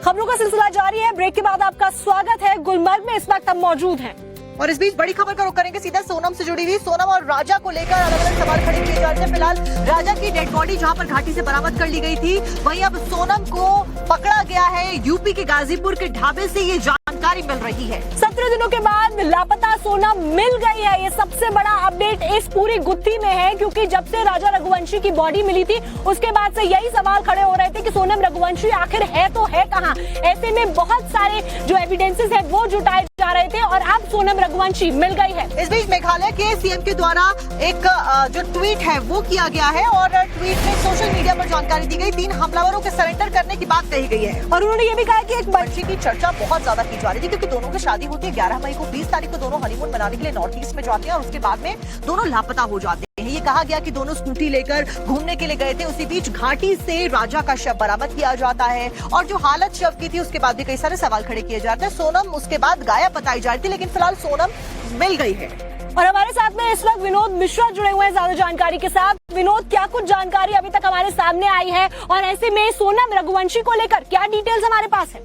खबरों का सिलसिला जारी है। ब्रेक के बाद आपका स्वागत है। गुलमर्ग में इस वक्त हम मौजूद हैं और इस बीच बड़ी खबर का रुख करेंगे सीधा सोनम से जुड़ी हुई। सोनम और राजा को लेकर अलग अलग सवाल खड़े किए जा रहे हैं। फिलहाल राजा की डेड बॉडी जहां पर घाटी से बरामद कर ली गई थी, वहीं अब सोनम को पकड़ा गया है। यूपी के गाजीपुर के ढाबे से ये जानकारी मिल रही है। 17 दिनों के बाद लापता सोनम मिल गई है। ये सबसे बड़ा अपडेट इस पूरी गुत्थी में है, क्योंकि जब से राजा रघुवंशी की बॉडी मिली थी उसके बाद से यही सवाल खड़े हो रहे थे कि सोनम रघुवंशी आखिर है तो है कहाँ। ऐसे में बहुत सारे जो एविडेंसेस है वो जुटाए जा रहे थे और अब सोनम रघुवंशी मिल गई है। इस बीच मेघालय के सीएम के द्वारा एक जो ट्वीट है वो किया गया है और ट्वीट में सोशल मीडिया पर जानकारी दी गई। 3 हमलावरों के सरेंडर करने की बात कही गई है और उन्होंने ये भी कहा कि एक बच्ची की चर्चा बहुत ज्यादा की जा रही थी, क्योंकि दोनों की शादी होती है 11 मई को। 20 तारीख को दोनों हनीमून मनाने के लिए नॉर्थ ईस्ट में जाते हैं और उसके बाद में दोनों लापता हो जाते हैं। ये कहा गया कि दोनों स्कूटी लेकर घूमने के लिए गए थे। उसी बीच घाटी से राजा का शव बरामद किया जाता है और जो हालत शव की थी उसके बाद भी कई सारे सवाल खड़े किए जाते हैं। सोनम उसके बाद गायब बताई जा रही थी, लेकिन फिलहाल सोनम मिल गई है। और हमारे साथ में इस वक्त विनोद मिश्रा जुड़े हुए हैं ज्यादा जानकारी के साथ। विनोद, क्या कुछ जानकारी अभी तक हमारे सामने आई है और ऐसे में सोनम रघुवंशी को लेकर क्या डिटेल्स हमारे पास है?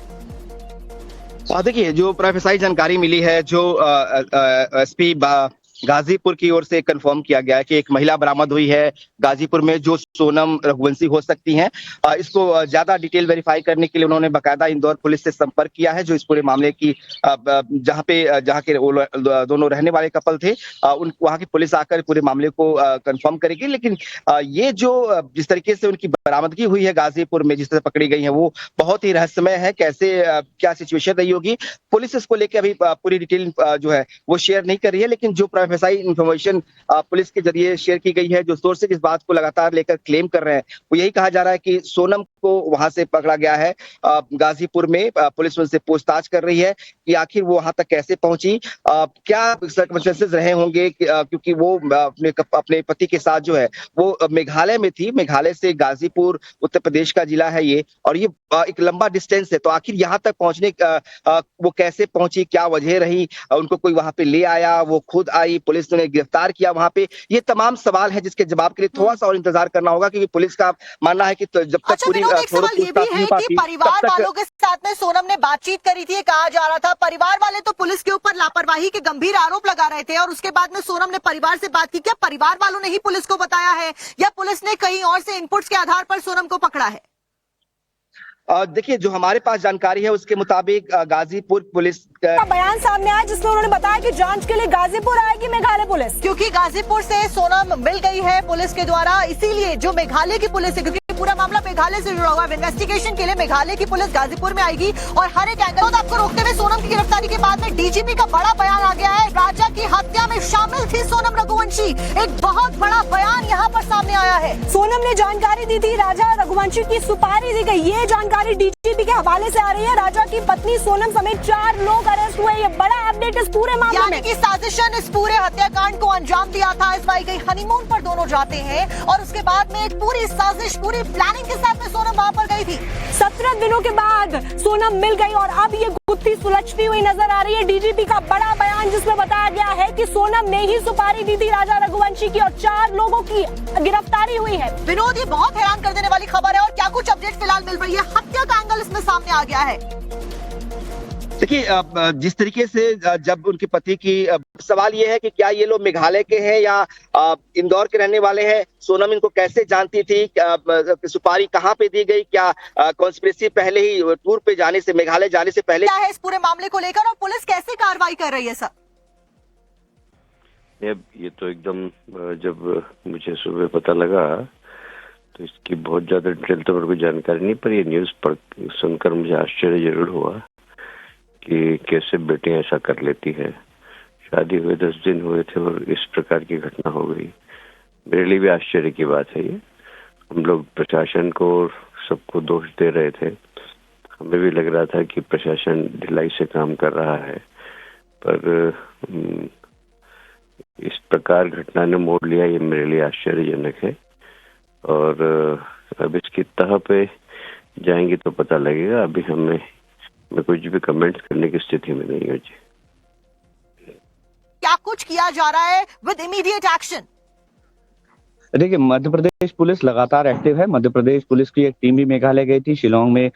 देखिए, जो प्रोफेसाई जानकारी मिली है, जो एसपी गाजीपुर की ओर से कंफर्म किया गया है कि एक महिला बरामद हुई है गाजीपुर में जो सोनम रघुवंशी हो सकती हैं। इसको ज्यादा डिटेल वेरीफाई करने के लिए उन्होंने बकायदा इंदौर पुलिस से संपर्क किया है, जो इस पूरे मामले की जहां के दोनों रहने वाले कपल थे, वहां की पुलिस आकर पूरे मामले को कंफर्म करेगी। लेकिन ये जो जिस तरीके से उनकी बरामदगी हुई है गाजीपुर में, जिस तरह पकड़ी गई है, वो बहुत ही रहस्यमय है। कैसे क्या सिचुएशन रही होगी, पुलिस इसको लेकर अभी पूरी डिटेल जो है वो शेयर नहीं कर रही है। लेकिन जो प्रोफेसाई इंफॉर्मेशन पुलिस के जरिए शेयर की गई है, जो सोर्सेज इस बात को लगातार लेकर क्लेम कर रहे हैं, वो यही कहा जा रहा है कि सोनम को वहां से पकड़ा गया है गाजीपुर में। पुलिस उनसे पूछताछ कर रही है कि आखिर वो वहां तक कैसे पहुंची, क्या सर्कमस्टेंसेस रहे होंगे, क्योंकि वो अपने पति के साथ जो है वो मेघालय में थी। मेघालय से गाजीपुर उत्तर प्रदेश का जिला है ये, और ये एक लंबा डिस्टेंस है। तो आखिर यहाँ तक पहुंचने वो कैसे पहुंची, क्या वजह रही, उनको कोई वहां पे ले आया, वो खुद आई, पुलिस ने गिरफ्तार किया वहां पे, ये तमाम सवाल है जिसके जवाब के लिए थोड़ा सा और इंतजार करना होगा, क्योंकि पुलिस का मानना है कि जब तक पूरी एक सवाल ये भी है कि परिवार वालों के साथ में सोनम ने बातचीत करी थी। कहा जा रहा था परिवार वाले तो पुलिस के ऊपर लापरवाही के गंभीर आरोप लगा रहे थे और उसके बाद में सोनम ने परिवार से बात की। क्या परिवार वालों ने ही पुलिस को बताया है या पुलिस ने कहीं और से इनपुट्स के आधार पर सोनम को पकड़ा है? देखिए, जो हमारे पास जानकारी है उसके मुताबिक गाजीपुर पुलिस का बयान सामने आया, जिसमें उन्होंने बताया कि जांच के लिए गाजीपुर आएगी मेघालय पुलिस, क्योंकि गाजीपुर से सोनम मिल गई है पुलिस के द्वारा। इसीलिए जो मेघालय की पुलिस है, क्योंकि पूरा मामला मेघालय से जुड़ा हुआ है, इन्वेस्टिगेशन के लिए मेघालय की पुलिस गाजीपुर में आएगी और हर एक एंगल आपको रोकते हुए सोनम की गिरफ्तारी के बाद में डीजीपी का बड़ा बयान आ गया है। राजा की हत्या में शामिल थी सोनम रघुवंशी, एक बहुत बड़ा बयान यहाँ पर सामने आया है। सोनम ने जानकारी दी थी, राजा रघुवंशी की सुपारी दी गई। ये जानकारी डीजीपी के हवाले से आ रही है। राजा की पत्नी सोनम समेत 4 लोग अरेस्ट हुए। ये बड़ा अपडेट इस पूरे मामले में, यानी कि साजिश ने इस पूरे हत्याकांड को अंजाम दिया था। इस भाई गई हनीमून पर दोनों जाते हैं और उसके बाद में एक पूरी साजिश, पूरी प्लानिंग के साथ में सोनम वहां पर गई थी। 17 दिनों के बाद सोनम मिल गई और अब ये गुत्थी सुलझती हुई नजर आ रही है। डीजीपी का बड़ा बयान, जिसमें बताया गया है कि सोनम ने ही सुपारी दी थी राजा रघुवंशी की और 4 लोगों की गिरफ्तारी हुई है। विनोद, ये बहुत हैरान कर देने वाली खबर है और क्या कुछ अपडेट फिलहाल मिल रही है? हत्या का एंगल इसमें सामने आ गया है। देखिए, जिस तरीके से जब उनके पति की सवाल ये है कि क्या ये लोग मेघालय के हैं या इंदौर के रहने वाले हैं, सोनम इनको कैसे जानती थी, सुपारी कहाँ पे दी गई, क्या कॉन्स्पिरेसी पहले ही टूर पे जाने से, मेघालय जाने से पहले क्या है इस पूरे मामले को लेकर और पुलिस कैसे कार्रवाई कर रही है सर? ये तो एकदम, जब मुझे सुबह पता लगा तो इसकी बहुत ज्यादा डिटेल तो मेरे को जानकारी नहीं, पर ये न्यूज सुनकर मुझे आश्चर्य जरूर हुआ कि कैसे बेटियां ऐसा कर लेती है। शादी हुए 10 दिन हुए थे और इस प्रकार की घटना हो गई। मेरे लिए भी आश्चर्य की बात है ये। हम लोग प्रशासन को सबको दोष दे रहे थे, हमें भी लग रहा था कि प्रशासन ढिलाई से काम कर रहा है, पर इस प्रकार घटना ने मोड़ लिया, ये मेरे लिए आश्चर्यजनक है। और अब इसकी तह पे जाएंगे तो पता लगेगा। अभी मैं कुछ भी कमेंट करने की स्थिति में नहीं हूँ जी। क्या कुछ किया जा रहा है विद इमीडिएट एक्शन? देखिए, मध्य प्रदेश पुलिस लगातार एक्टिव है। मध्य प्रदेश पुलिस की एक टीम भी मेघालय गई थी। शिलोंग में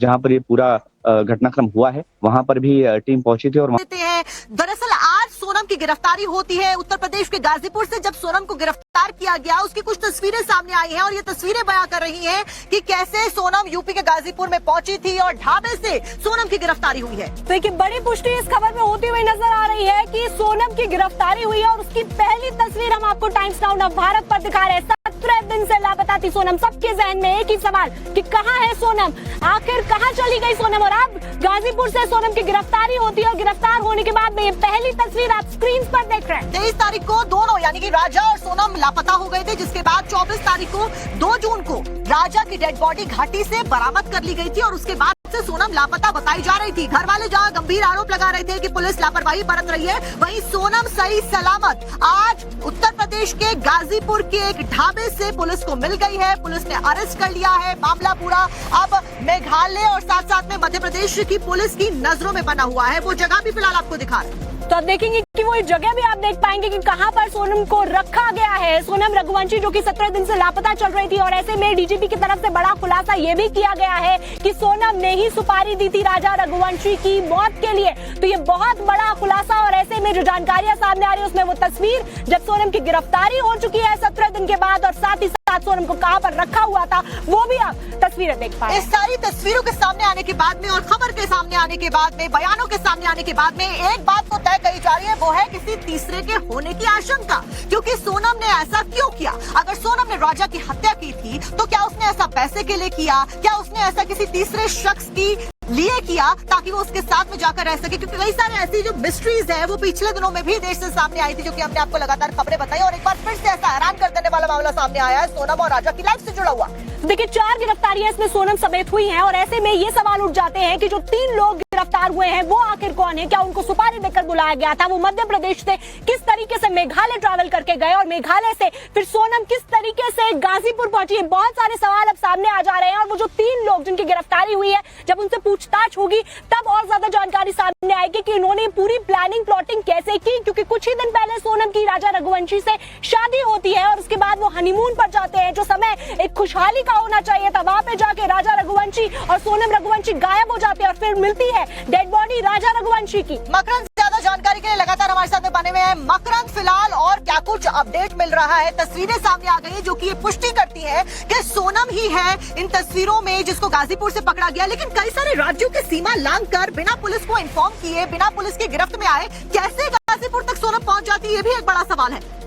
जहां पर ये पूरा घटनाक्रम हुआ है, वहां पर भी टीम पहुंची थी और देते हैं। दरअसल आज सोनम की गिरफ्तारी होती है उत्तर प्रदेश के गाजीपुर से। जब सोनम को गिरफ्तार किया गया, उसकी कुछ तस्वीरें सामने आई हैं और ये तस्वीरें बयां कर रही हैं कि कैसे सोनम यूपी के गाजीपुर में पहुंची थी और ढाबे से सोनम की गिरफ्तारी हुई है। तो एक बड़ी पुष्टि इस खबर में होती हुई नजर आ रही है कि सोनम की गिरफ्तारी हुई है और उसकी पहली तस्वीर हम आपको टाइम्स नाउ नवभारत पर दिखा रहे हैं। 17 दिन से लापता थी सोनम। सबके जहन में एक ही सवाल कि कहां है सोनम, आखिर कहां चली गई सोनम। और अब गाजीपुर से सोनम की गिरफ्तारी होती है और गिरफ्तार होने के बाद में ये पहली तस्वीर आप स्क्रीन पर देख रहे हैं। 23 तारीख को दोनों यानी कि राजा और सोनम लापता हो गए थे, जिसके बाद 24 तारीख को 2 जून को राजा की डेड बॉडी घाटी से बरामद कर ली गई थी और उसके बाद से सोनम लापता बताई जा रही थी। घर वाले जहां गंभीर आरोप लगा रहे थे कि पुलिस लापरवाही बरत रही है, वहीं सोनम सही सलामत आज उत्तर प्रदेश के गाजीपुर के एक ढाबे से पुलिस को मिल गई है। पुलिस ने अरेस्ट कर लिया है। मामला पूरा अब मेघालय और साथ साथ में मध्य प्रदेश की पुलिस की नजरों में बना हुआ है। वो जगह भी फिलहाल आपको दिखा रहे हैं। तो आप देखेंगे कि वो जगह भी आप देख पाएंगे कि कहां पर सोनम को रखा गया है। सोनम रघुवंशी जो कि 17 दिन से लापता चल रही थी और ऐसे में डीजीपी की तरफ से बड़ा खुलासा ये भी किया गया है कि सोनम ने ही सुपारी दी थी राजा रघुवंशी की मौत के लिए। तो ये बहुत बड़ा खुलासा और ऐसे में जो जानकारियां सामने आ रही है उसमें वो तस्वीर जब सोनम की गिरफ्तारी हो चुकी है 17 दिन के बाद और साथ ही साथ सोनम को कहां पर रखा हुआ था वो भी आप तस्वीरें देख पाए। इस सारी तस्वीरों के सामने आने के बाद में और खबर के सामने आने के बाद में, बयानों के सामने आने के बाद में एक बात तो तय कही जा रही है, वो है किसी तीसरे के होने की आशंका। क्योंकि सोनम ने ऐसा क्यों किया? अगर सोनम ने राजा की हत्या की थी तो क्या उसने ऐसा पैसे के लिए किया? क्या उसने ऐसा किसी तीसरे शख्स की लिए किया ताकि वो उसके साथ में जाकर रह सके? क्योंकि कई सारे ऐसी जो मिस्ट्रीज है वो पिछले दिनों में भी देश से सामने आई थी, जो कि हमने आपको लगातार खबरें बताई और एक बार फिर से ऐसा हैरान कर देने वाला मामला सामने आया है सोनम और राजा की लाइफ से जुड़ा हुआ। देखिए 4 गिरफ्तारियां इसमें सोनम समेत हुई हैं और ऐसे में ये सवाल उठ जाते हैं कि जो 3 लोग गिरफ्तार हुए हैं वो आखिर कौन है? क्या उनको सुपारी देकर बुलाया गया था? वो मध्य प्रदेश से किस तरीके से मेघालय ट्रैवल करके गए और मेघालय से फिर सोनम किस तरीके से गाजीपुर पहुंची? बहुत सारे सवाल अब सामने आ जा रहे हैं और वो जो 3 लोग जिनकी गिरफ्तारी हुई है जब उनसे पूछताछ होगी तब और ज्यादा जानकारी सामने आएगी कि इन्होंने पूरी प्लानिंग प्लॉटिंग कैसे की। क्योंकि कुछ ही दिन पहले सोनम की राजा रघुवंशी से शादी होती है और उसके बाद वो हनीमून पर जाते हैं। जो समय एक खुशहाली का होना चाहिए था वहां पे जाके राजा रघुवंशी और सोनम रघुवंशी गायब हो जाते हैं और फिर मिलती है डेड बॉडी राजा रघुवंशी की। मकरंद ज्यादा जानकारी के लिए लगातार हमारे साथ में बने हुए हैं। मकरंद फिलहाल और क्या कुछ अपडेट मिल रहा है? तस्वीरें सामने आ गई है जो कि ये पुष्टि करती है कि सोनम ही है इन तस्वीरों में जिसको गाजीपुर से पकड़ा गया, लेकिन कई सारे राज्यों की सीमा लांघ कर बिना पुलिस को इन्फॉर्म किए, बिना पुलिस की गिरफ्त में आए कैसे गाजीपुर तक सोनम पहुंच जाती है, ये भी एक बड़ा सवाल है।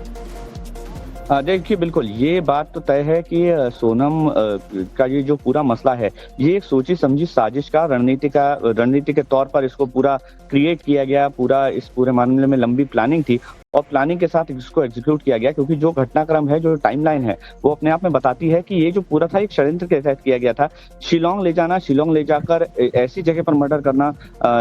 देखिए बिल्कुल ये बात तो तय है कि सोनम का ये जो पूरा मसला है ये एक सोची समझी साजिश का रणनीति के तौर पर इसको पूरा क्रिएट किया गया। पूरा इस पूरे मामले में लंबी प्लानिंग थी और प्लानिंग के साथ इसको एग्जीक्यूट किया गया। क्योंकि जो घटनाक्रम है, जो टाइमलाइन है, वो अपने आप में बताती है कि ये जो पूरा था एक षड्यंत्र के तहत किया गया था। शिलोंग ले जाकर ऐसी जगह पर मर्डर करना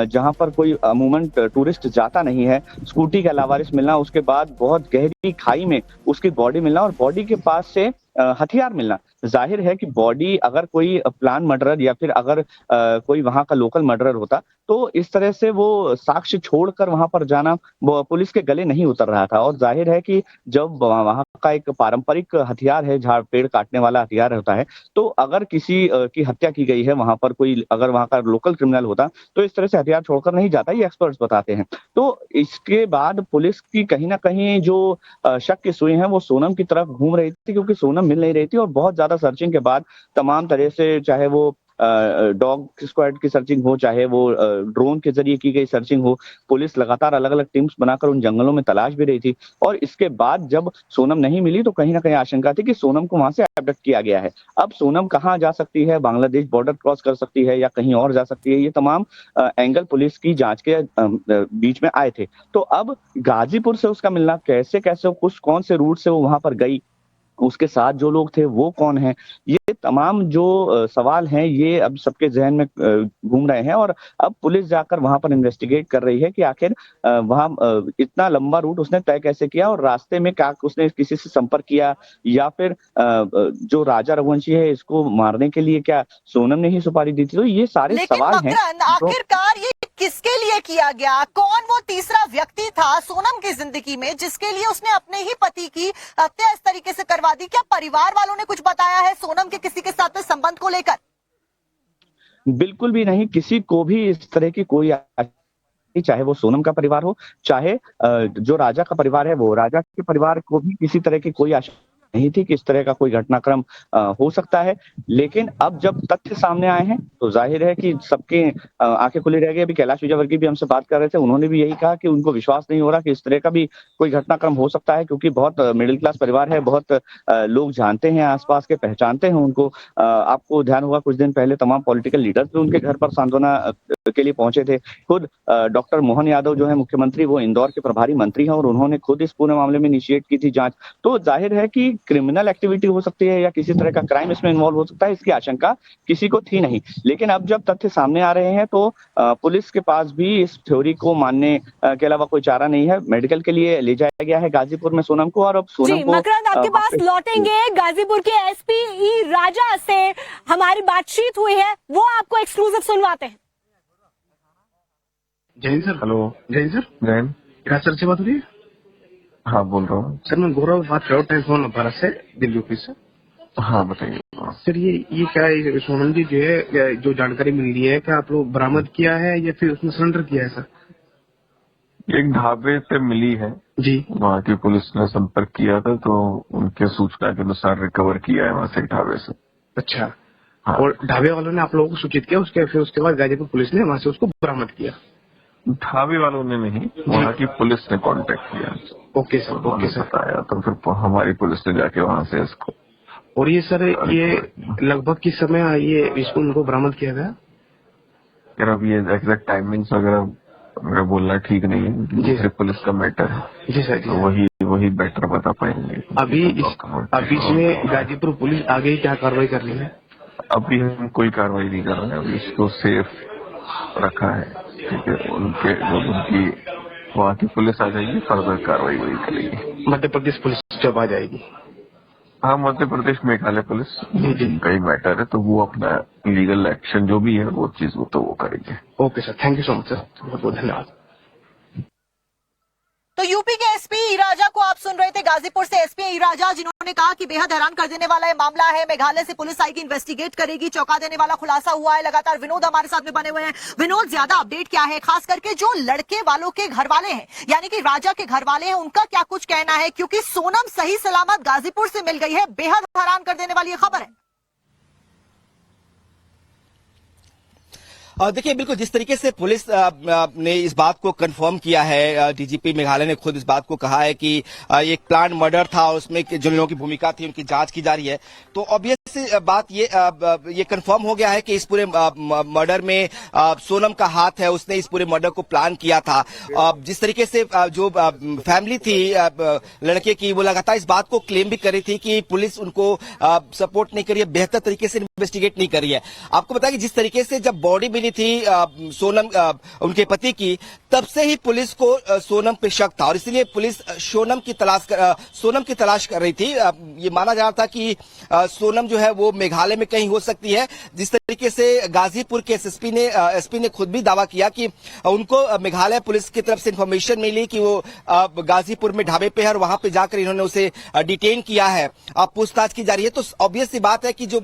जहां पर कोई अमूमन टूरिस्ट जाता नहीं है, स्कूटी का लावारिस मिलना, उसके बाद बहुत गहरी खाई में उसकी बॉडी मिलना और बॉडी के पास से हथियार मिलना। जाहिर है कि बॉडी अगर कोई प्लान मर्डरर या फिर अगर कोई वहां का लोकल मर्डरर होता तो इस तरह से वो साक्ष्य छोड़कर वहां पर जाना पुलिस के गले नहीं उतर रहा था। और जाहिर है कि जब वहां का एक पारंपरिक हथियार है, झाड़ पेड़ काटने वाला हथियार होता है, तो अगर किसी की हत्या की गई है वहां पर, कोई अगर वहां का लोकल क्रिमिनल होता तो इस तरह से हथियार छोड़कर नहीं जाता, ये एक्सपर्ट्स बताते हैं। तो इसके बाद पुलिस की कहीं ना कहीं जो शक की सुई है वो सोनम की तरफ घूम रही थी, क्योंकि सोनम मिल नहीं रही थी। और बहुत ज्यादा सर्चिंग के बाद तमाम तरह से, चाहे वो डॉग स्क्वाड की सर्चिंग हो, चाहे वो ड्रोन के जरिए की गई सर्चिंग हो, पुलिस लगातार अलग अलग टीम्स बनाकर उन जंगलों में तलाश भी रही थी। और इसके बाद जब सोनम नहीं मिली तो कहीं ना कहीं आशंका थी कि सोनम को वहां से एब्डक्ट किया गया है। अब सोनम कहाँ जा सकती है, बांग्लादेश बॉर्डर क्रॉस कर सकती है या कहीं और जा सकती है, ये तमाम एंगल पुलिस की जांच के बीच में आए थे। तो अब गाजीपुर से उसका मिलना कैसे कौन से रूट से वो वहां पर गई, उसके साथ जो लोग थे वो कौन है, ये तमाम जो सवाल हैं ये अब सबके जहन में घूम रहे हैं। और अब पुलिस जाकर वहां पर इन्वेस्टिगेट कर रही है कि आखिर वहां इतना लंबा रूट उसने तय कैसे किया और रास्ते में क्या उसने किसी से संपर्क किया, या फिर जो राजा रघुवंशी है इसको मारने के लिए क्या सोनम ने ही सुपारी दी थी। तो ये सारे सवाल हैं। आखिरकार ये किसके लिए किया गया? कौन वो तीसरा व्यक्ति था सोनम की जिंदगी में जिसके लिए उसने अपने ही पति की हत्या इस तरीके से करवा दी? क्या परिवार वालों ने कुछ बताया है सोनम के किसी के साथ में संबंध को लेकर? बिल्कुल भी नहीं, किसी को भी इस तरह की कोई चाहे वो सोनम का परिवार हो, चाहे जो राजा का परिवार है, वो राजा के परिवार को भी किसी तरह की कोई आशा नहीं थी कि इस तरह का कोई घटनाक्रम हो सकता है। लेकिन अब जब तथ्य सामने आए हैं, तो जाहिर है कि सबके आंखें खुली रह गई। अभी कैलाश विजयवर्गीय भी हमसे बात कर रहे थे, उन्होंने भी यही कहा कि उनको विश्वास नहीं हो रहा कि इस तरह का भी कोई घटनाक्रम हो सकता है, क्योंकि बहुत मिडिल क्लास परिवार है, बहुत लोग जानते हैं आसपास के, पहचानते हैं उनको। आपको ध्यान होगा कुछ दिन पहले तमाम पॉलिटिकल लीडर्स भी उनके घर पर सांत्वना के लिए पहुंचे थे। खुद डॉक्टर मोहन यादव जो है मुख्यमंत्री, वो इंदौर के प्रभारी मंत्री हैं और उन्होंने खुद इस पूरे मामले में इनिशिएट की थी जांच। तो जाहिर है कि क्रिमिनल एक्टिविटी हो सकती है या किसी तरह का क्राइम इसमें इन्वॉल्व हो सकता है, इसकी आशंका किसी को थी नहीं। लेकिन अब जब तथ्य सामने आ रहे हैं तो पुलिस के पास भी इस थ्योरी को मानने के अलावा कोई चारा नहीं है। मेडिकल के लिए ले जाया गया है गाजीपुर में सोनम को, और अब सोनम को मकरंद आपके पास लौटेंगे। गाजीपुर के एसपी ई राजा से हमारी बातचीत हुई है, वो आपको एक्सक्लूसिव सुनवाते हैं। Jain sir. Hello. Jain sir. Jain. Raj sir से बात हो रही है? हाँ, बोल रहा हूँ। सर मैं गौरव बात कर रहा हूँ, टेलीफोन भारत से, दिल्ली ऑफिस से। हाँ, बताइए। सर ये क्या है, सोनम जी जो है, जो जानकारी मिल रही है, क्या आप लोग बरामद किया है या फिर उसमें सरेंडर किया है? सर एक ढाबे से मिली है जी, वहाँ की पुलिस ने संपर्क किया था, तो उनके सूचना के अनुसार रिकवर किया है वहाँ से ढाबे से। अच्छा। हाँ। और ढाबे वालों ने आप लोगों को सूचित किया, फिर उसके बाद गाजीपुर पुलिस ने वहाँ से उसको बरामद किया? ढाबे वालों ने नहीं, वहाँ की पुलिस ने कांटेक्ट किया। Okay sir. Okay sir. बताया तो फिर हमारी पुलिस ने जाके वहाँ से इसको। और ये सर, ये लगभग किस समय ये इसको उनको बरामद किया गया? यार अब ये एग्जैक्ट टाइमिंग्स वगैरह मेरा बोलना ठीक नहीं है, दूसरी पुलिस का मैटर है जी सर। तो वही बेटर बता पाएंगे। अभी इसमें गाजीपुर पुलिस आगे क्या कार्रवाई कर रही है? अभी हम कोई कार्रवाई नहीं कर रहे हैं, अभी इसको सेफ रखा है, ठीक है। उनकी वहाँ की पुलिस आ जाएगी, फर्दर कार्रवाई वही करेगी। मध्य प्रदेश पुलिस जब आ जाएगी? हाँ, मध्य प्रदेश मेघालय पुलिस कई मैटर है, तो वो अपना लीगल एक्शन जो भी है वो चीज वो करेंगे। Okay sir, thank you so much sir, बहुत बहुत धन्यवाद। तो यूपी के एसपी ई राजा को आप सुन रहे थे, गाजीपुर से एसपी ई राजा, जिन्होंने कहा कि बेहद हैरान कर देने वाला ये मामला है। मेघालय से पुलिस आएगी, इन्वेस्टिगेट करेगी, चौंका देने वाला खुलासा हुआ है। लगातार विनोद हमारे साथ में बने हुए हैं। विनोद, ज्यादा अपडेट क्या है, खास करके जो लड़के वालों के घर वाले हैं, यानी कि राजा के घर वाले हैं, उनका क्या कुछ कहना है? क्योंकि सोनम सही सलामत गाजीपुर से मिल गई है। बेहद हैरान कर देने वाली ये खबर है। देखिए, बिल्कुल जिस तरीके से पुलिस ने इस बात को कंफर्म किया है, डीजीपी मेघालय ने खुद इस बात को कहा है कि एक प्लान मर्डर था और उसमें जिन लोगों की भूमिका थी उनकी जांच की जा रही है। तो ऑब्वियस बात ये कंफर्म हो गया है कि इस पूरे मर्डर में सोनम का हाथ है, उसने इस पूरे मर्डर को प्लान किया था। जिस तरीके से जो फैमिली थी लड़के की, वो लगातार इस बात को क्लेम भी कर रही थी कि पुलिस उनको सपोर्ट नहीं कर रही है, बेहतर तरीके से इन्वेस्टिगेट नहीं कर रही है। आपको बताया कि जिस तरीके से जब बॉडी मिली थी सोनम उनके पति की, तब से ही पुलिस को सोनम पे शक था और इसलिए पुलिस सोनम की तलाश कर रही थी। ये माना जा रहा था कि सोनम जो है वो मेघालय में कहीं हो सकती है। जिस तरीके से गाजीपुर के एसपी ने खुद भी दावा किया कि उनको मेघालय पुलिस की तरफ से इंफॉर्मेशन मिली कि वो गाजीपुर में ढाबे पे है और वहां पे जाकर इन्होंने उसे डिटेन किया है, पूछताछ की जा रही है। तो ऑब्वियस सी बात है कि जो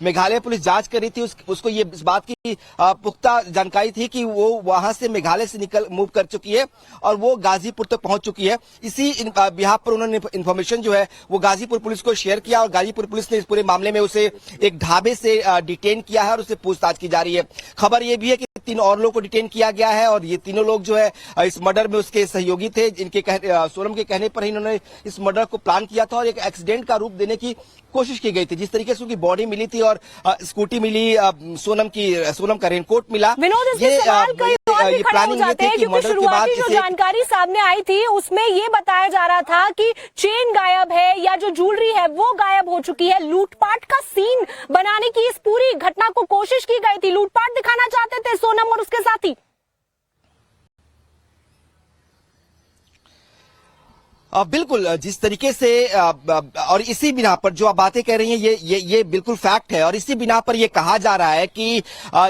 मेघालय पुलिस जांच कर रही थी उसको ये इस बात की पुख्ता जानकारी थी कि वो वहां से मेघालय से मूव कर चुकी है और वो गाजीपुर तक पहुंच चुकी है। इसी बिहाफ पर उन्होंने इंफॉर्मेशन जो है वो गाजीपुर पुलिस को शेयर किया और गाजीपुर पुलिस ने इस पूरे मामले में उसे एक ढाबे से डिटेन किया है और उसे पूछताछ की जा रही है। खबर ये भी है कि 3 और लोगों को डिटेन किया गया है और ये तीनों लोग जो है इस मर्डर में उसके सहयोगी थे, जिनके सोनम के कहने पर ही इन्होंने इस मर्डर को प्लान किया था और एक एक्सीडेंट का रूप देने की कोशिश की गई थी। जिस तरीके से उनकी बॉडी मिली थी और स्कूटी मिली, सोनम का रेनकोट मिला, विनोद, इसके सवाल कई और भी खड़े हो जाते हैं क्योंकि शुरुआती जो जानकारी सामने आई थी उसमें ये बताया जा रहा था कि चेन गायब है या जो ज्वेलरी है वो गायब हो चुकी है। लूटपाट का सीन बनाने की इस पूरी घटना को कोशिश की गई थी, लूटपाट दिखाना चाहते थे सोनम और उसके साथी। बिल्कुल, जिस तरीके से और इसी बिना पर जो आप बातें कह रही हैं ये बिल्कुल फैक्ट है और इसी बिना पर ये कहा जा रहा है कि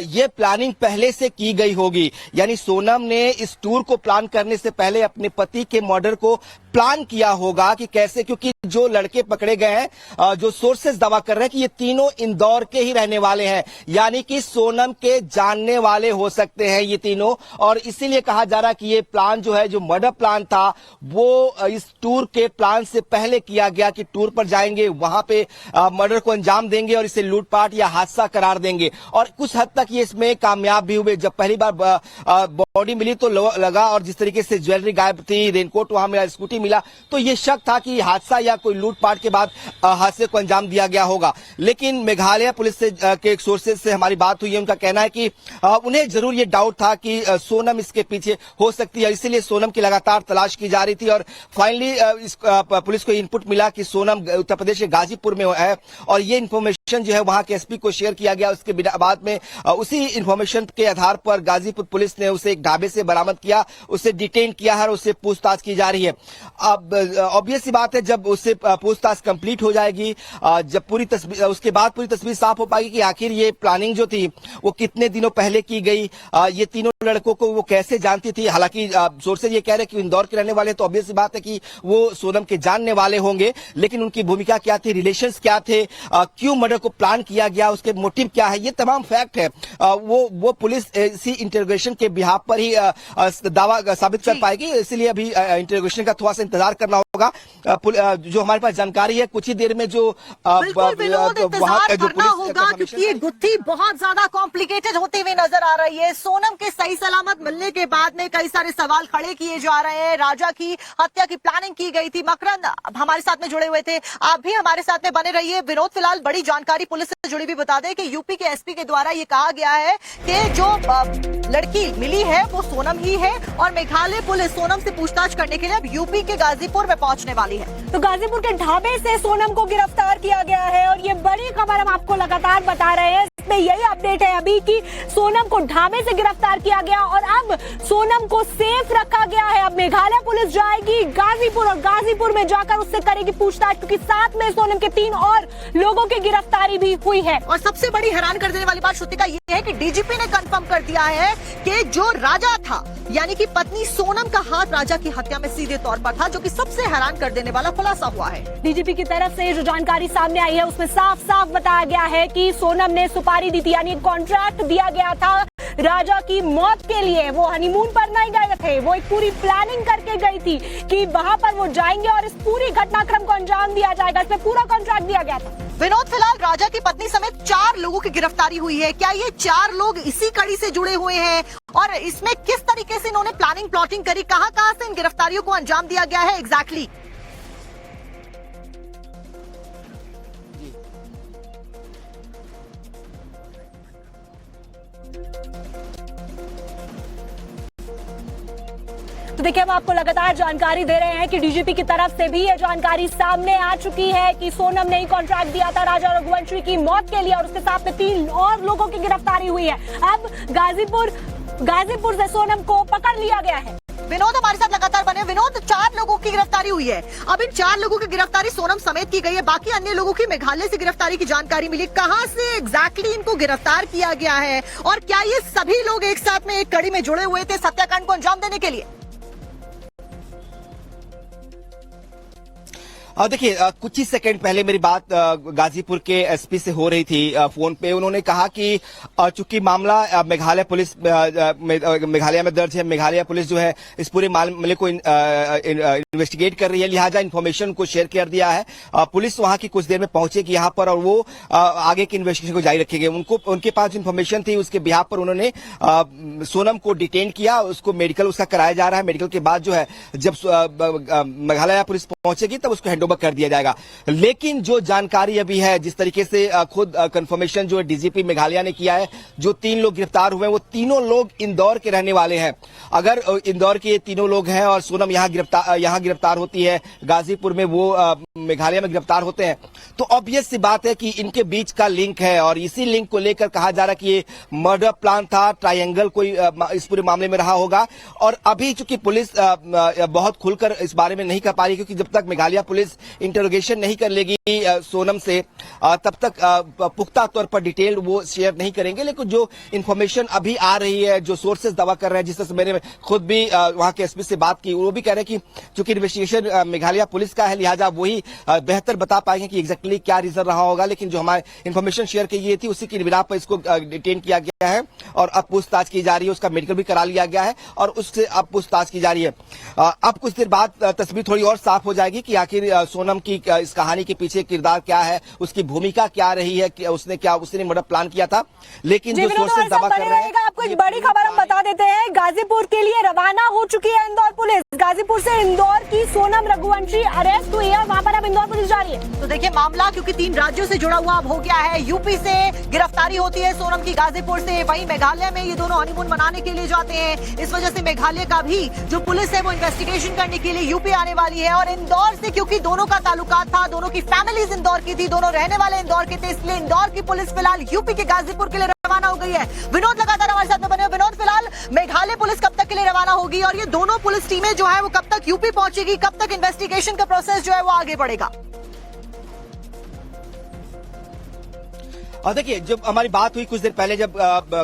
ये प्लानिंग पहले से की गई होगी। यानी सोनम ने इस टूर को प्लान करने से पहले अपने पति के मर्डर को प्लान किया होगा कि कैसे, क्योंकि जो लड़के पकड़े गए हैं, जो सोर्सेज दावा कर रहे हैं कि ये तीनों इंदौर के ही रहने वाले हैं, यानी कि सोनम के जानने वाले हो सकते हैं ये तीनों। और इसीलिए कहा जा रहा है कि ये प्लान जो है, जो मर्डर प्लान था, वो इस टूर के प्लान से पहले किया गया कि टूर पर जाएंगे, वहां पे मर्डर को अंजाम देंगे और इसे लूटपाट या हादसा करार देंगे। और कुछ हद तक ये इसमें कामयाब भी हुए। जब पहली बार बॉडी मिली तो लगा, और जिस तरीके से ज्वेलरी गायब थी, रेनकोट वहां मिला, स्कूटी मिला, तो ये शक था कि हादसा या कोई लूटपाट के बाद हादसे को अंजाम दिया गया होगा। लेकिन मेघालय पुलिस से के एक सोर्सेज से हमारी बात हुई है, उनका कहना है कि उन्हें जरूर ये डाउट था कि सोनम इसके पीछे हो सकती है, इसीलिए सोनम की लगातार तलाश की जा रही थी। और फाइनली पुलिस को इनपुट मिला कि सोनम उत्तर प्रदेश के गाजीपुर में है, और ये इन्फॉर्मेशन जो है वहां के एसपी को शेयर किया गया। उसके बाद में उसी इन्फॉर्मेशन के आधार पर गाजीपुर पुलिस ने उसे एक ढाबे से बरामद किया, उसे डिटेन किया है और उससे पूछताछ की जा रही है। अब ऑब्वियस सी बात है, जब उससे पूछताछ कंप्लीट हो जाएगी, जब पूरी तस्वीर, उसके बाद पूरी तस्वीर साफ हो पाएगी कि आखिर ये प्लानिंग जो थी वो कितने दिनों पहले की गई, ये तीनों लड़कों को वो कैसे जानती थी। हालांकि सोर्सेज ये कह रहे हैं कि इंदौर के रहने वाले, तो ऑब्वियस सी बात है कि वो सोनम के जानने वाले होंगे, लेकिन उनकी भूमिका क्या थी, रिलेशंस क्या थे, क्यों मर्डर को प्लान किया गया, उसके मोटिव क्या है, ये तमाम फैक्ट है वो पुलिस इसी इंटरोगेशन के बिहाफ पर ही दावा साबित कर पाएगी। इसलिए अभी इंटरोगेशन का थोड़ा सा इंतजार करना होगा। जो हमारे पास जानकारी है, कुछ ही देर में जो बिल्कुल विनोद, इंतजार करना होगा, क्योंकि ये गुत्थी बहुत ज्यादा कॉम्प्लिकेटेड होती हुई नजर आ रही है। सोनम के सही सलामत मिलने के बाद में कई सारे सवाल खड़े किए जा रहे हैं। राजा की हत्या की प्लानिंग की गई थी। मकरंद हमारे साथ में जुड़े हुए थे, आप भी हमारे साथ में बने रहिए। विनोद, फिलहाल बड़ी जानकारी पुलिस से जुड़ी भी बता दें कि यूपी के एसपी के द्वारा ये कहा गया है कि जो लड़की मिली है वो सोनम ही है, और मेघालय पुलिस सोनम से पूछताछ करने के लिए अब यूपी के गाजीपुर में पहुंचने वाली है। तो गाजीपुर के ढाबे से सोनम को गिरफ्तार किया गया है, और ये बड़ी खबर हम आपको लगातार बता रहे हैं। इसमें यही अपडेट है अभी कि सोनम को ढाबे से गिरफ्तार किया गया, और अब सोनम को सेफ रखा गया है। अब मेघालय पुलिस जाएगी गाजीपुर, और गाजीपुर में जाकर उससे करेगी पूछताछ, क्योंकि साथ में सोनम के 3 और लोगों की गिरफ्तारी भी हुई है। और सबसे बड़ी हैरान कर देने वाली बात श्रुतिका ये है कि डीजीपी ने कंफर्म कर दिया है कि जो राजा था, यानी कि पत्नी सोनम का हाथ राजा की हत्या में सीधे तौर पर था, जो कि सबसे हैरान कर देने वाला खुलासा हुआ है। डीजीपी की तरफ से जो जानकारी सामने आई है उसमें साफ साफ बताया गया है कि सोनम ने सुपारी दी थी, यानी कॉन्ट्रैक्ट दिया गया था राजा की मौत के लिए। वो हनीमून पर नहीं गए थे, वो एक पूरी प्लानिंग करके गई थी कि वहां पर वो जाएंगे और इस पूरी घटनाक्रम को अंजाम दिया जाएगा। इसमें पूरा कॉन्ट्रैक्ट दिया गया था। विनोद, फिलहाल राजा की पत्नी समेत 4 लोगों की गिरफ्तारी हुई है। क्या ये 4 लोग इसी कड़ी से जुड़े हुए हैं, और इसमें किस तरीके से इन्होंने प्लानिंग प्लॉटिंग करी, कहां से इन गिरफ्तारियों को अंजाम दिया गया है एग्जैक्टली? तो देखिए, हम आपको लगातार जानकारी दे रहे हैं कि डीजीपी की तरफ से भी ये जानकारी सामने आ चुकी है कि सोनम ने ही कॉन्ट्रैक्ट दिया था राजा रघुवंशी की मौत के लिए, और उसके साथ में 3 और लोगों की गिरफ्तारी हुई है। अब गाजीपुर से सोनम को पकड़ लिया गया है। विनोद हमारे साथ लगातार बने। विनोद, 4 लोगों की गिरफ्तारी हुई है। अब इन 4 लोगों की गिरफ्तारी सोनम समेत की गई है, बाकी अन्य लोगों की मेघालय से गिरफ्तारी की जानकारी मिली। कहां से एग्जैक्टली इनको गिरफ्तार किया गया है, और क्या ये सभी लोग एक साथ में एक कड़ी में जुड़े हुए थे हत्याकांड को अंजाम देने के लिए? देखिए, कुछ ही सेकंड पहले मेरी बात गाजीपुर के एसपी से हो रही थी फोन पे। उन्होंने कहा कि चूंकि मामला मेघालय में दर्ज है, मेघालय पुलिस जो है इस पूरे मामले को इन्वेस्टिगेट कर रही है, लिहाजा इन्फॉर्मेशन को शेयर कर दिया है। पुलिस वहां की कुछ देर में पहुंचेगी यहाँ पर, और वो आगे की इन्वेस्टिगेशन को जारी रखेंगे। उनके पास इन्फॉर्मेशन थी, उसके बिहाफ पर उन्होंने सोनम को डिटेन किया, उसको मेडिकल उसका कराया जा रहा है। मेडिकल के बाद जो है जब मेघालय पुलिस पहुंचेगी तब उसको हैंडओवर कर दिया जाएगा। लेकिन जो जानकारी अभी है, जिस तरीके से खुद कंफर्मेशन जो डीजीपी मेघालय ने किया है, जो 3 लोग गिरफ्तार हुए हैं वो तीनों लोग इंदौर के रहने वाले हैं। अगर इंदौर के ये तीनों लोग हैं और सोनम यहाँ गिरफ्तार होती है, गाजीपुर में वो मेघालय में गिरफ्तार होते हैं, तो ऑब्वियस सी बात है कि इनके बीच का लिंक है, और इसी लिंक को लेकर कहा जा रहा है कि ये मर्डर प्लान था, ट्रायंगल कोई इस पूरे मामले में रहा होगा। और अभी चूंकि पुलिस बहुत खुलकर इस बारे में नहीं कर पा रही, क्योंकि जब तक मेघालय पुलिस इंटरोगेशन नहीं कर लेगी सोनम से, तब तक पुख्ता तौर पर डिटेल वो शेयर नहीं करेंगे। लेकिन जो इन्फॉर्मेशन अभी आ रही है, जो सोर्सेज दावा कर रहे हैं, जिससे मैंने खुद भी वहां के एसपी से बात की, वो भी कह रहे हैं कि चूंकि इन्वेस्टिगेशन मेघालय पुलिस का है, लिहाजा वही ही बेहतर बता पाएंगे कि एग्जैक्टली क्या रीजन रहा होगा, लेकिन जो हमारे इन्फॉर्मेशन शेयर की गई थी उसी की बिना पर इसको डिटेन किया गया है और अब पूछताछ की जा रही है। उसका मेडिकल भी करा लिया गया है और उससे अब पूछताछ की जा रही है। अब कुछ देर बाद तस्वीर थोड़ी और साफ हो जाएगी कि आखिर सोनम की इस कहानी के पीछे किरदार क्या है, उसकी भूमिका क्या रही है, कि उसने मर्डर प्लान किया था। लेकिन जो सोर्सेज दावा कर रहे हैं, आपको एक बड़ी खबर हम बता देते हैं, गाजीपुर के लिए रवाना हो चुकी है इंदौर पुलिस। गाजीपुर से इंदौर की सोनम रघुवंशी अरेस्ट हुई है और वहां पर अब इंदौर पुलिस जा रही है। तो देखिए मामला क्योंकि 3 राज्यों से जुड़ा हुआ अब हो गया है। यूपी से गिरफ्तारी होती है सोनम की गाजीपुर से, वहीं मेघालय में ये दोनों हनीमून मनाने के लिए जाते हैं। इस वजह से मेघालय का भी जो पुलिस है वो इन्वेस्टिगेशन करने के लिए यूपी आने वाली है। और इंदौर से क्योंकि दोनों का ताल्लुकात था, दोनों की फैमिलीज इंदौर की थी, दोनों रहने वाले इंदौर के थे, इसलिए इंदौर की पुलिस फिलहाल यूपी के गाजीपुर के लिए रवाना हो गई है। विनोद लगातार हमारे साथ में बने। विनोद, फिलहाल मेघालय पुलिस कब तक के लिए रवाना होगी और ये दोनों पुलिस टीमें जो है वो कब तक यूपी पहुंचेगी, कब तक इन्वेस्टिगेशन का प्रोसेस जो है वो आगे बढ़ेगा? और देखिए, जब हमारी बात हुई कुछ देर पहले, जब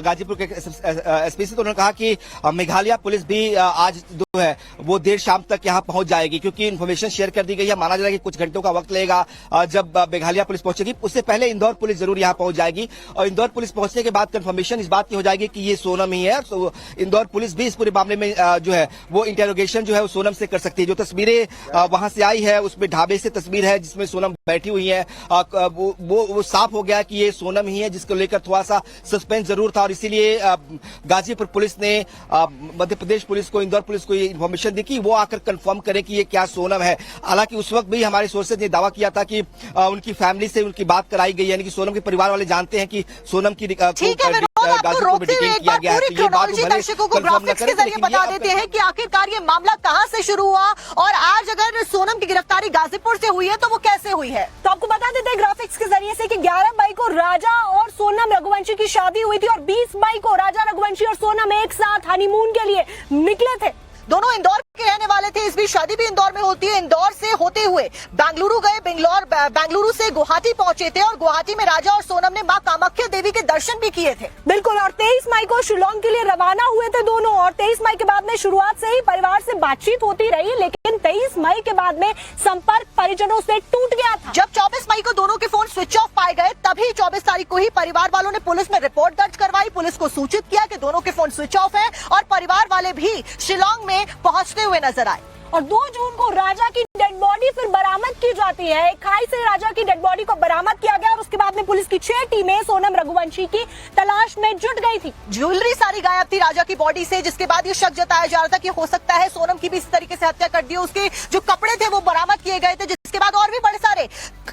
गाजीपुर के एसपी से, तो उन्होंने कहा कि मेघालय पुलिस भी आज जो है वो देर शाम तक यहां पहुंच जाएगी, क्योंकि इन्फॉर्मेशन शेयर कर दी गई है। माना जा रहा है कि कुछ घंटों का वक्त लगेगा जब मेघालय पुलिस पहुंचेगी। उससे पहले इंदौर पुलिस जरूर यहां पहुंच जाएगी और इंदौर पुलिस पहुंचने के बाद कंफर्मेशन इस बात की हो जाएगी कि ये सोनम ही है। तो इंदौर पुलिस भी इस पूरे मामले में जो है वो इंटेरोगेशन जो है वो सोनम से कर सकती है। जो तस्वीरें वहां से आई है उसमें ढाबे से तस्वीर है जिसमें सोनम बैठी हुई है, वो साफ हो गया कि ये सोनम ही है, जिसको लेकर थोड़ा सा सस्पेंस जरूर था। और इसीलिए गाजीपुर पुलिस ने मध्य प्रदेश पुलिस को, इंदौर पुलिस को ये इन्फॉर्मेशन दी कि वो आकर कंफर्म करे कि ये क्या सोनम है। हालांकि उस वक्त भी हमारे सोर्सेज ने दावा किया था कि उनकी फैमिली से उनकी बात कराई गई है, यानी कि सोनम के परिवार वाले जानते हैं कि सोनम की आपको रोकते हुए एक बार पूरी क्रोनोलॉजी दर्शकों को ग्राफिक्स के जरिए बता देते हैं कि आखिरकार ये मामला कहां से शुरू हुआ और आज अगर सोनम की गिरफ्तारी गाजीपुर से हुई है तो वो कैसे हुई है। तो आपको बता देते हैं ग्राफिक्स के जरिए से कि 11 मई को राजा और सोनम रघुवंशी की शादी हुई थी और 20 मई को राजा रघुवंशी और सोनम एक साथ हनीमून के लिए निकले थे। दोनों इंदौर के रहने वाले थे, इस बीच शादी भी इंदौर में होती है। इंदौर से होते हुए बेंगलुरु गए, बेंगलुरु से गुवाहाटी पहुंचे थे और गुवाहाटी में राजा और सोनम ने मां कामाख्या देवी के दर्शन भी किए थे। बिल्कुल। और 23 मई को शिलोंग के लिए रवाना हुए थे दोनों और 23 मई के बाद में शुरुआत से ही परिवार से बातचीत होती रही, लेकिन 23 मई के बाद में संपर्क परिजनों से टूट गया था। जब 24 मई को दोनों के फोन स्विच ऑफ पाए गए तभी 24 तारीख को ही परिवार वालों ने पुलिस में रिपोर्ट दर्ज करवाई, पुलिस को सूचित किया कि दोनों के फोन स्विच ऑफ है और परिवार वाले भी शिलोंग में पहुंचते हुए नजर आए। और 2 जून को राजा की डेड बॉडी फिर बरामद की जाती है। एक खाई से राजा की डेड बॉडी को बरामद किया गया और उसके बाद में पुलिस की 6 टीमें सोनम रघुवंशी की तलाश में जुट गई थी। ज्वेलरी सारी गायब थी राजा की बॉडी से, जिसके बाद ये शक जताया जा रहा था कि हो सकता है सोनम की भी इस तरीके से हत्या कर दी। उसके जो कपड़े थे वो बरामद किए गए थे, जिसके बाद और भी बड़े सारे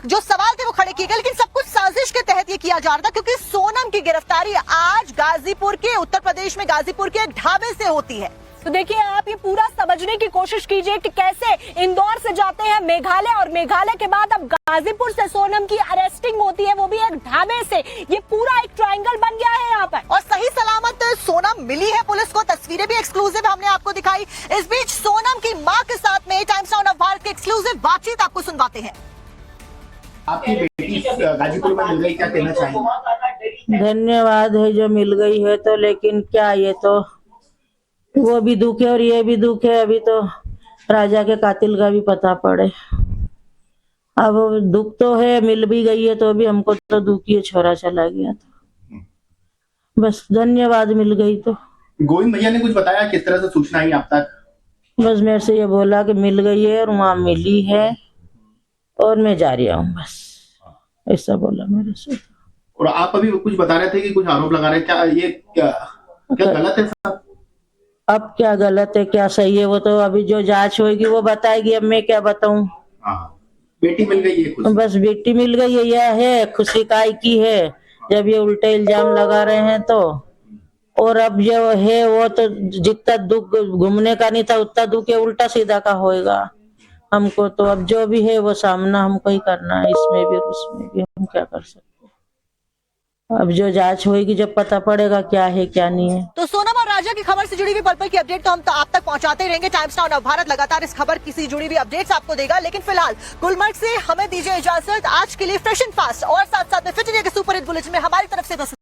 जो सवाल थे वो खड़े किए गए, लेकिन सब कुछ साजिश के तहत ये किया जा रहा था क्योंकि सोनम की गिरफ्तारी आज गाजीपुर के, उत्तर प्रदेश में गाजीपुर के एक ढाबे से होती है। तो देखिए, आप ये पूरा समझने की कोशिश कीजिए कि कैसे इंदौर से जाते हैं मेघालय और मेघालय के बाद अब गाजीपुर से सोनम की अरेस्टिंग होती है, वो भी एक ढाबे से। ये पूरा एक ट्रायंगल बन गया है यहाँ पर। और सही सलामत सोनम मिली है पुलिस को, तस्वीरें भी एक्सक्लूसिव हमने आपको दिखाई। इस बीच सोनम की मां के साथ में टाइम्स नाउ ऑफ भारत की एक्सक्लूसिव बातचीत आपको सुनवाते हैं। आपकी बेटी गाजीपुर में मिल गई, क्या कहना चाहिए? धन्यवाद है जो मिल गई है, तो लेकिन क्या, ये तो वो भी दुख है और ये भी दुख है। अभी तो राजा के कातिल का भी पता पड़े। अब दुख तो है, मिल भी गई है तो भी हमको तो दुख ही है, छोरा चला गया तो बस धन्यवाद मिल गई। तो गोविंद भैया ने कुछ बताया किस तरह से सूचना आई आप तक? बस मेरे से ये बोला कि मिल गई है और वहाँ मिली है और मैं जा रही हूँ, बस ऐसा बोला मेरे से। और आप अभी कुछ बता रहे थे कि कुछ आरोप लगा रहे, क्या ये क्या गलत है साहब? अब क्या गलत है क्या सही है वो तो अभी जो जांच होगी वो बताएगी, अब मैं क्या बताऊं। बेटी मिल गई है, बस बेटी मिल गई है, यह है खुशी काय की है। जब ये उल्टे इल्जाम लगा रहे हैं तो, और अब जो है वो तो जितना दुख घूमने का नहीं था उतना दुख है उल्टा सीधा का होएगा हमको। तो अब जो भी है वो सामना हमको ही करना है, इसमें भी और उसमें भी। हम क्या कर सकते, अब जो जांच होगी जब पता पड़ेगा क्या है क्या नहीं है। तो सोनम और राजा की खबर से जुड़ी हुई पल-पल की अपडेट तो हम आप तक पहुंचाते रहेंगे। टाइम्स नाउ भारत लगातार इस खबर की से जुड़ी हुई अपडेट्स आपको देगा, लेकिन फिलहाल गुलमर्ग से हमें दीजिए इजाजत आज के लिए। फ्रेश एंड फास्ट और साथ साथ में फिट इंडिया के सुपर हिट बुलेटिन में हमारी तरफ से बस